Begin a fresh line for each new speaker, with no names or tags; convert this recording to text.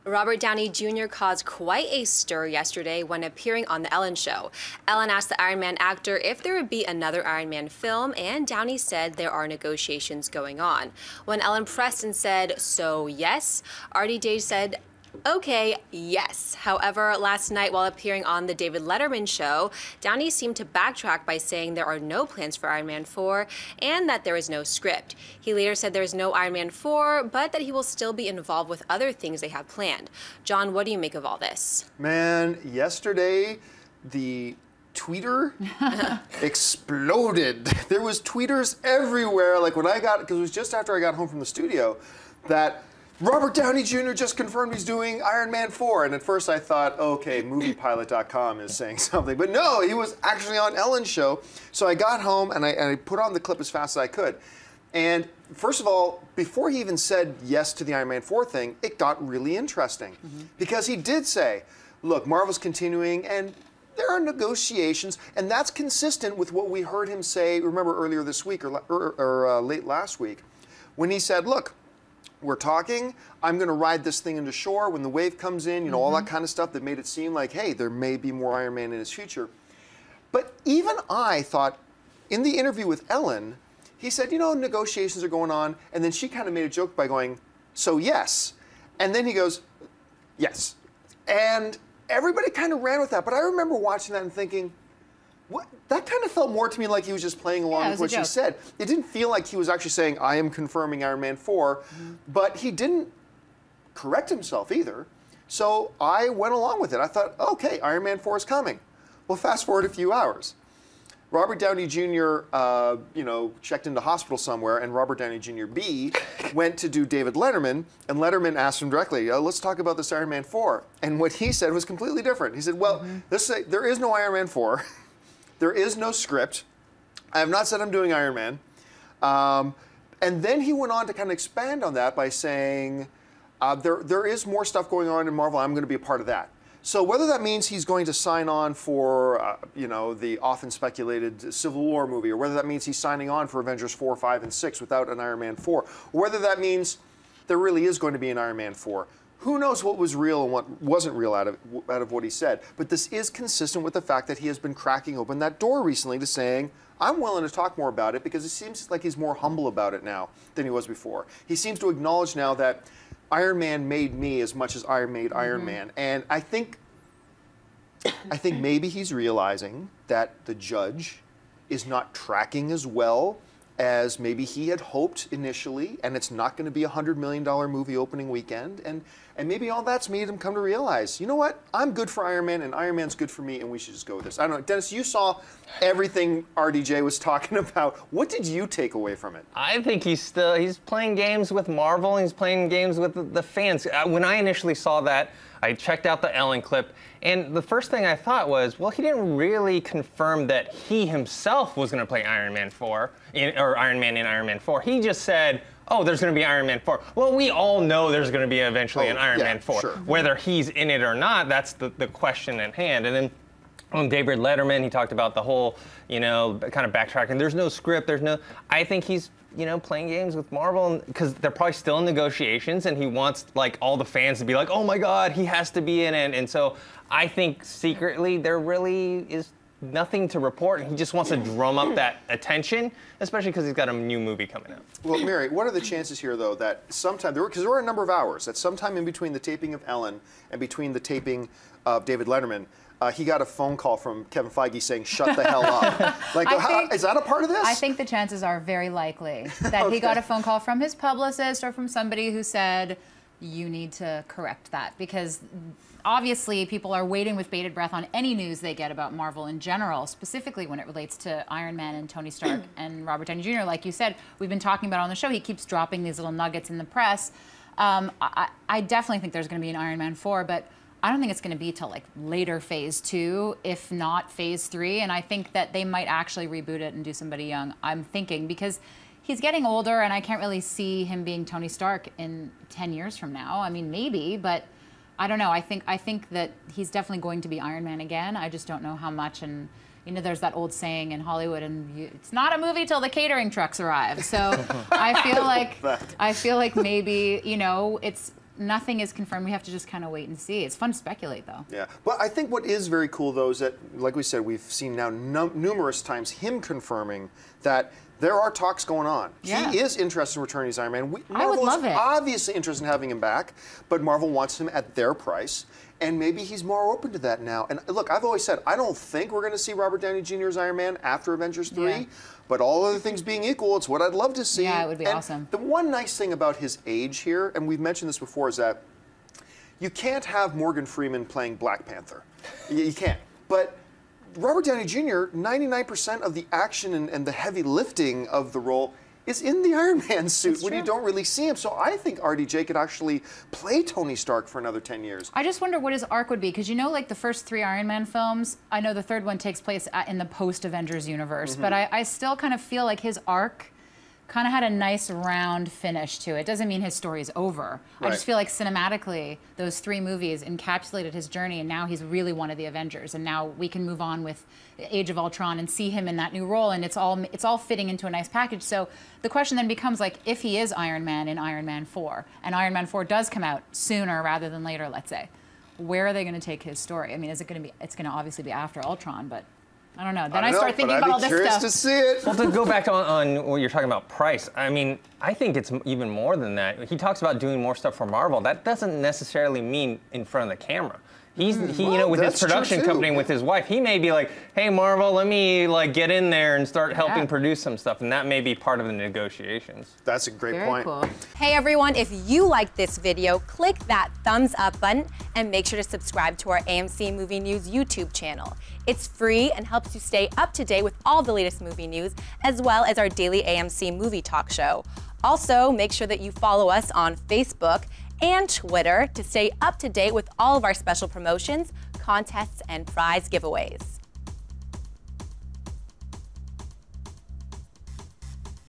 Robert Downey Jr. caused quite a stir yesterday when appearing on The Ellen Show. Ellen asked the Iron Man actor if there would be another Iron Man film, and Downey said there are negotiations going on. When Ellen pressed and said, "So yes?" RDJ said, "Okay, yes." However, last night while appearing on the David Letterman show, Downey seemed to backtrack by saying there are no plans for Iron Man 4 and that there is no script. He later said there is no Iron Man 4, but that he will still be involved with other things they have planned. John, what do you make of all this?
Man, yesterday, the tweeter exploded. There was tweeters everywhere. Like when I got, because it was just after I got home from the studio, that Robert Downey Jr. just confirmed he's doing Iron Man 4. And at first I thought, okay, moviepilot.com is saying something. But no, he was actually on Ellen's show. So I got home and I put on the clip as fast as I could. And first of all, before he even said yes to the Iron Man 4 thing, it got really interesting. Because he did say, look, Marvel's continuing and there are negotiations. And that's consistent with what we heard him say, remember earlier this week or late last week, when he said, look, we're talking, I'm going to ride this thing into shore when the wave comes in, you know, all that kind of stuff that made it seem like, hey, there may be more Iron Man in his future. But even I thought, in the interview with Ellen, he said, you know, negotiations are going on, and then she kind of made a joke by going, so yes. And then he goes, yes. And everybody kind of ran with that, but I remember watching that and thinking, what? That kind of felt more to me like he was just playing along with what she said. It didn't feel like he was actually saying, I am confirming Iron Man 4, but he didn't correct himself either. So I went along with it. I thought, okay, Iron Man 4 is coming. Well, fast forward a few hours. Robert Downey Jr., you know, checked into hospital somewhere, and Robert Downey Jr. B went to do David Letterman, and Letterman asked him directly, let's talk about this Iron Man 4. And what he said was completely different. He said, well, let's say there is no Iron Man 4. There is no script. I have not said I'm doing Iron Man. And then he went on to kind of expand on that by saying, there is more stuff going on in Marvel. I'm going to be a part of that. So whether that means he's going to sign on for, you know, the often speculated Civil War movie, or whether that means he's signing on for Avengers 4, 5, and 6 without an Iron Man 4, or whether that means there really is going to be an Iron Man 4. Who knows what was real and what wasn't real out of what he said. But this is consistent with the fact that he has been cracking open that door recently to saying, I'm willing to talk more about it, because it seems like he's more humble about it now than he was before. He seems to acknowledge now that Iron Man made me as much as I made Iron Man. And I think maybe he's realizing that the judge is not tracking as well as maybe he had hoped initially, and it's not going to be a $100 million movie opening weekend, and maybe all that's made him come to realize, you know what, I'm good for Iron Man, and Iron Man's good for me, and we should just go with this. I don't know, Dennis, you saw everything RDJ was talking about. What did you take away from it?
I think he's playing games with Marvel, and he's playing games with the fans. When I initially saw that, I checked out the Ellen clip, and the first thing I thought was, well, he didn't really confirm that he himself was going to play Iron Man 4, or Iron Man in Iron Man 4. He just said, oh, there's going to be Iron Man 4. Well, we all know there's going to be eventually an Iron Man 4. Sure. Whether he's in it or not, that's the question at hand. And then on David Letterman, he talked about the whole, you know, kind of backtracking. There's no script. I think he's, you know, playing games with Marvel because they're probably still in negotiations, and he wants like all the fans to be like, oh my God, he has to be in it. And so I think secretly there really is nothing to report, and he just wants to drum up that attention, especially because he's got a new movie coming out.
Well, Mary, what are the chances here, though, that sometime, because there were a number of hours, that sometime in between the taping of Ellen and between the taping of David Letterman, he got a phone call from Kevin Feige saying, shut the hell up. Like, is that a part of this?
I think the chances are very likely that he got a phone call from his publicist or from somebody who said, you need to correct that, because obviously people are waiting with bated breath on any news they get about Marvel in general, specifically when it relates to Iron Man and Tony Stark and Robert Downey Jr. Like you said, we've been talking about on the show, he keeps dropping these little nuggets in the press. I definitely think there's going to be an Iron Man 4, but I don't think it's going to be till like later phase 2, if not phase 3. And I think that they might actually reboot it and do somebody young. I'm thinking because he's getting older, and I can't really see him being Tony Stark in 10 years from now. I mean, maybe, but I don't know. I think that he's definitely going to be Iron Man again. I just don't know how much. And you know, there's that old saying in Hollywood, and it's not a movie till the catering trucks arrive. So I feel like maybe, you know, nothing is confirmed. We have to just kind of wait and see. It's fun to speculate, though.
Yeah. Well, I think what is very cool, though, is that, like we said, we've seen now numerous times him confirming that there are talks going on.
Yeah.
He is interested in returning as Iron Man.
I would love it.
Obviously interested in having him back, but Marvel wants him at their price. And maybe he's more open to that now. And look, I've always said, I don't think we're going to see Robert Downey Jr. as Iron Man after Avengers 3.
Yeah.
But all other things being equal, it's what I'd love to see.
Yeah, it would be
and
awesome.
The one nice thing about his age here, and we've mentioned this before, is that you can't have Morgan Freeman playing Black Panther. You can't. But Robert Downey Jr., 99% of the action and the heavy lifting of the role is in the Iron Man suit when you don't really see him. So I think RDJ could actually play Tony Stark for another 10 years.
I just wonder what his arc would be, because you know, like the first 3 Iron Man films, I know the third one takes place in the post-Avengers universe, but I still kind of feel like his arc kind of had a nice round finish to it. Doesn't mean his story is over.
Right.
I just feel like cinematically, those 3 movies encapsulated his journey, and now he's really one of the Avengers, and now we can move on with Age of Ultron and see him in that new role, and it's all fitting into a nice package. So the question then becomes, like, if he is Iron Man in Iron Man 4, and Iron Man 4 does come out sooner rather than later, let's say, where are they going to take his story? I mean, it's going to obviously be after Ultron, but I don't know. Then I start thinking about all this stuff.
I'd be curious to see it.
Well, to go back on what you're talking about price, I mean, I think it's even more than that. He talks about doing more stuff for Marvel. That doesn't necessarily mean in front of the camera. You know, with his production company, with his wife, he may be like, hey, Marvel, let me like get in there and start helping produce some stuff, and that may be part of the negotiations.
That's a great point.
Very cool.
Hey everyone, if you liked this video, click that thumbs up button and make sure to subscribe to our AMC Movie News YouTube channel. It's free and helps you stay up to date with all the latest movie news, as well as our daily AMC movie talk show. Also, make sure that you follow us on Facebook and Twitter to stay up to date with all of our special promotions, contests, and prize giveaways.